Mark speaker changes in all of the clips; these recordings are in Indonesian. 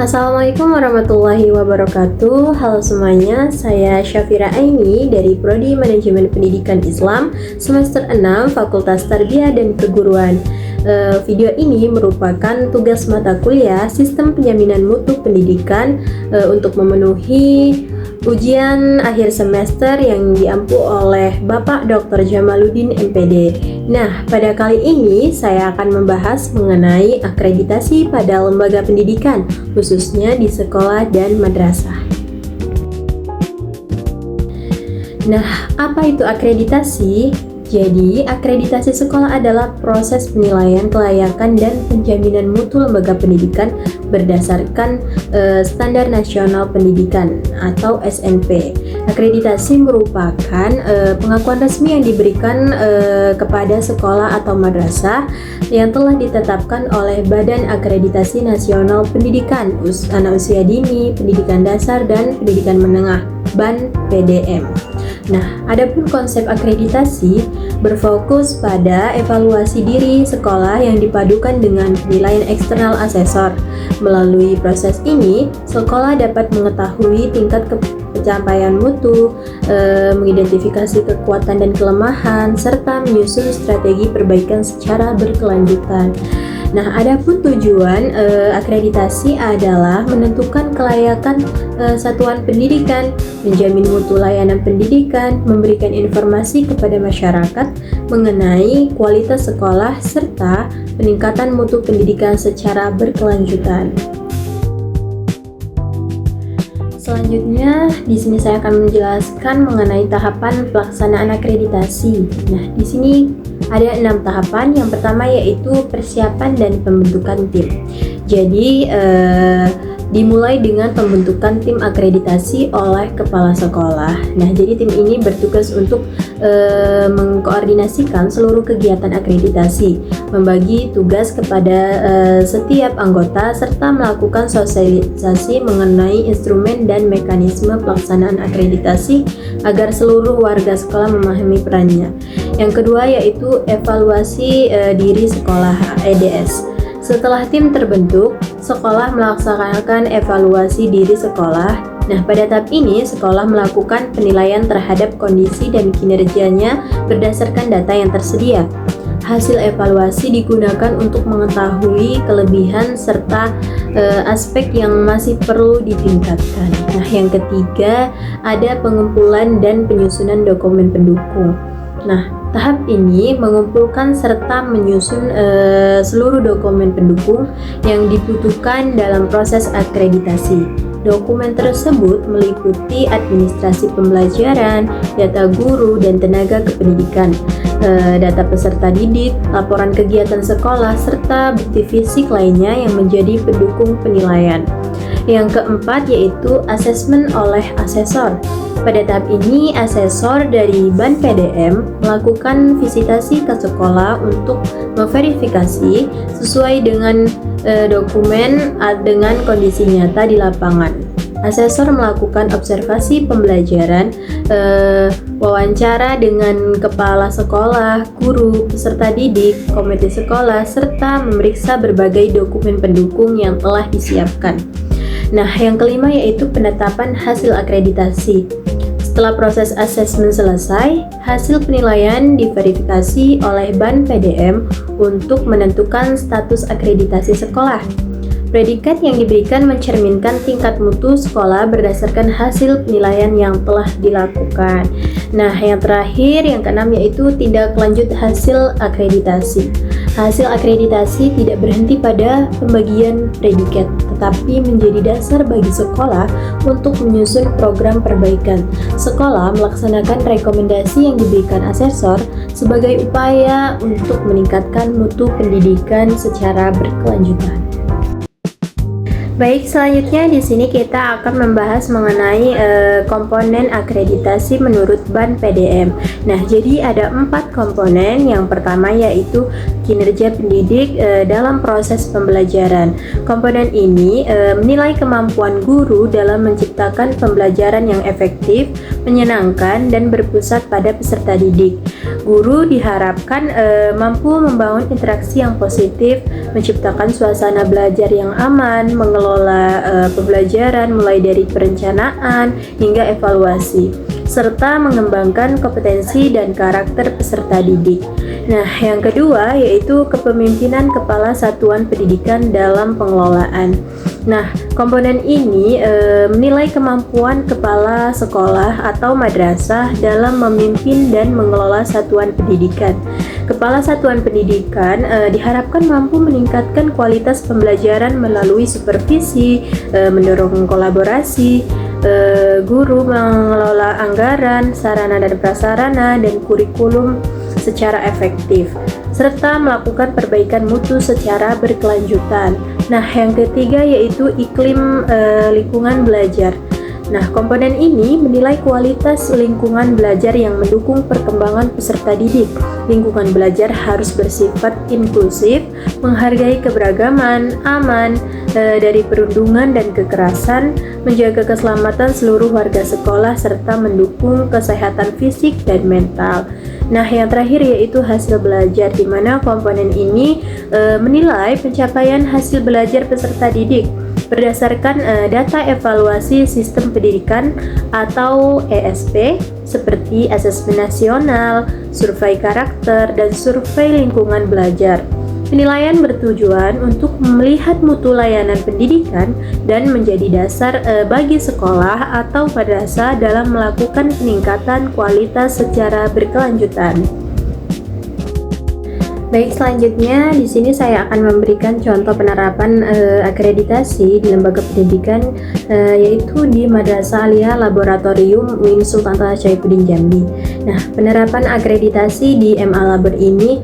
Speaker 1: Assalamualaikum warahmatullahi wabarakatuh. Halo semuanya, saya Syafira Aini dari Prodi Manajemen Pendidikan Islam semester 6 Fakultas Tarbiyah dan Keguruan. Video ini merupakan tugas mata kuliah Sistem Penjaminan Mutu Pendidikan untuk memenuhi ujian akhir semester yang diampu oleh Bapak Dr. Jamaluddin MPD. Nah, pada kali ini saya akan membahas mengenai akreditasi pada lembaga pendidikan, khususnya di sekolah dan madrasah. Nah, apa itu akreditasi? Jadi, akreditasi sekolah adalah proses penilaian kelayakan dan penjaminan mutu lembaga pendidikan berdasarkan Standar Nasional Pendidikan atau SNP. Akreditasi merupakan pengakuan resmi yang diberikan kepada sekolah atau madrasah yang telah ditetapkan oleh Badan Akreditasi Nasional Pendidikan, anak usia dini, pendidikan dasar, dan pendidikan menengah (BAN PDM). Nah, adapun konsep akreditasi berfokus pada evaluasi diri sekolah yang dipadukan dengan penilaian eksternal asesor. Melalui proses ini, sekolah dapat mengetahui tingkat pencapaian mutu, mengidentifikasi kekuatan dan kelemahan, serta menyusun strategi perbaikan secara berkelanjutan. Nah, adapun tujuan akreditasi adalah menentukan kelayakan satuan pendidikan, menjamin mutu layanan pendidikan, memberikan informasi kepada masyarakat mengenai kualitas sekolah, serta peningkatan mutu pendidikan secara berkelanjutan. Selanjutnya, di sini saya akan menjelaskan mengenai tahapan pelaksanaan akreditasi. Nah, di sini ada 6 tahapan. Yang pertama yaitu persiapan dan pembentukan tim. Jadi, dimulai dengan pembentukan tim akreditasi oleh kepala sekolah. Nah, jadi tim ini bertugas untuk mengkoordinasikan seluruh kegiatan akreditasi, membagi tugas kepada setiap anggota, serta melakukan sosialisasi mengenai instrumen dan mekanisme pelaksanaan akreditasi agar seluruh warga sekolah memahami perannya. Yang kedua yaitu evaluasi diri sekolah (EDS). Setelah tim terbentuk, sekolah melaksanakan evaluasi diri sekolah. Nah, pada tahap ini, sekolah melakukan penilaian terhadap kondisi dan kinerjanya berdasarkan data yang tersedia. Hasil evaluasi digunakan untuk mengetahui kelebihan serta aspek yang masih perlu ditingkatkan. Nah, yang ketiga, ada pengumpulan dan penyusunan dokumen pendukung. Nah, tahap ini mengumpulkan serta menyusun seluruh dokumen pendukung yang dibutuhkan dalam proses akreditasi. Dokumen tersebut meliputi administrasi pembelajaran, data guru dan tenaga kependidikan, data peserta didik, laporan kegiatan sekolah, serta bukti fisik lainnya yang menjadi pendukung penilaian. Yang keempat yaitu asesmen oleh asesor. Pada tahap ini, asesor dari BAN PDM melakukan visitasi ke sekolah untuk memverifikasi sesuai dengan dokumen dengan kondisi nyata di lapangan. Asesor melakukan observasi pembelajaran, wawancara dengan kepala sekolah, guru, peserta didik, komite sekolah, serta memeriksa berbagai dokumen pendukung yang telah disiapkan. Nah, yang kelima yaitu penetapan hasil akreditasi. Setelah proses asesmen selesai, hasil penilaian diverifikasi oleh BAN PDM untuk menentukan status akreditasi sekolah. Predikat yang diberikan mencerminkan tingkat mutu sekolah berdasarkan hasil penilaian yang telah dilakukan. Nah, yang terakhir, yang keenam yaitu tindak lanjut hasil akreditasi. Hasil akreditasi tidak berhenti pada pembagian predikat, tetapi menjadi dasar bagi sekolah untuk menyusun program perbaikan. Sekolah melaksanakan rekomendasi yang diberikan asesor sebagai upaya untuk meningkatkan mutu pendidikan secara berkelanjutan. Baik, selanjutnya di sini kita akan membahas mengenai komponen akreditasi menurut BAN PDM. Nah, jadi ada 4 komponen. Yang pertama yaitu kinerja pendidik dalam proses pembelajaran. Komponen ini menilai kemampuan guru dalam menciptakan pembelajaran yang efektif, menyenangkan, dan berpusat pada peserta didik. Guru diharapkan mampu membangun interaksi yang positif, menciptakan suasana belajar yang aman, mengelola mengelola pembelajaran mulai dari perencanaan hingga evaluasi, serta mengembangkan kompetensi dan karakter peserta didik. Nah, yang kedua yaitu kepemimpinan kepala satuan pendidikan dalam pengelolaan. Nah, komponen ini menilai kemampuan kepala sekolah atau madrasah dalam memimpin dan mengelola satuan pendidikan. Kepala satuan pendidikan diharapkan mampu meningkatkan kualitas pembelajaran melalui supervisi, mendorong kolaborasi, guru mengelola anggaran, sarana dan prasarana, dan kurikulum secara efektif, serta melakukan perbaikan mutu secara berkelanjutan. Nah, yang ketiga yaitu iklim lingkungan belajar. Nah, komponen ini menilai kualitas lingkungan belajar yang mendukung perkembangan peserta didik. Lingkungan belajar harus bersifat inklusif, menghargai keberagaman, aman dari perundungan dan kekerasan, menjaga keselamatan seluruh warga sekolah, serta mendukung kesehatan fisik dan mental. Nah, yang terakhir yaitu hasil belajar, di mana komponen ini menilai pencapaian hasil belajar peserta didik berdasarkan data evaluasi sistem pendidikan atau ESP seperti asesmen nasional, survei karakter, dan survei lingkungan belajar. Penilaian bertujuan untuk melihat mutu layanan pendidikan dan menjadi dasar bagi sekolah atau madrasah dalam melakukan peningkatan kualitas secara berkelanjutan. Baik, selanjutnya di sini saya akan memberikan contoh penerapan akreditasi di lembaga pendidikan yaitu di Madrasah Aliyah Laboratorium UIN Sultan Toha Saifuddin Jambi. Nah, penerapan akreditasi di MA Labor ini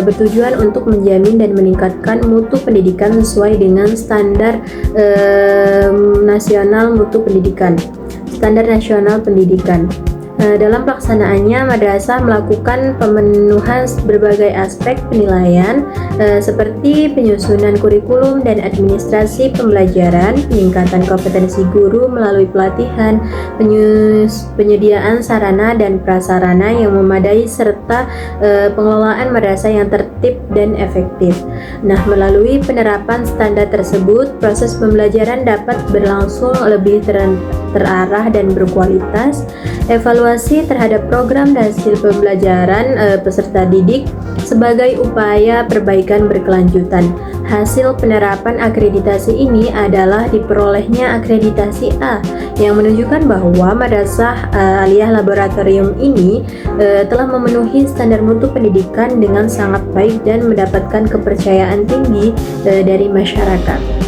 Speaker 1: bertujuan untuk menjamin dan meningkatkan mutu pendidikan sesuai dengan standar nasional mutu pendidikan. Standar nasional pendidikan. Dalam pelaksanaannya, madrasah melakukan pemenuhan berbagai aspek penilaian seperti penyusunan kurikulum dan administrasi pembelajaran, peningkatan kompetensi guru melalui pelatihan, penyediaan sarana dan prasarana yang memadai, serta pengelolaan madrasah yang tertib dan efektif. Nah, melalui penerapan standar tersebut, proses pembelajaran dapat berlangsung lebih terarah dan berkualitas. Evaluasi terhadap program dan hasil pembelajaran peserta didik sebagai upaya perbaikan berkelanjutan. Hasil penerapan akreditasi ini adalah diperolehnya akreditasi A yang menunjukkan bahwa Madrasah Aliyah Laboratorium ini telah memenuhi standar mutu pendidikan dengan sangat baik dan mendapatkan kepercayaan tinggi dari masyarakat.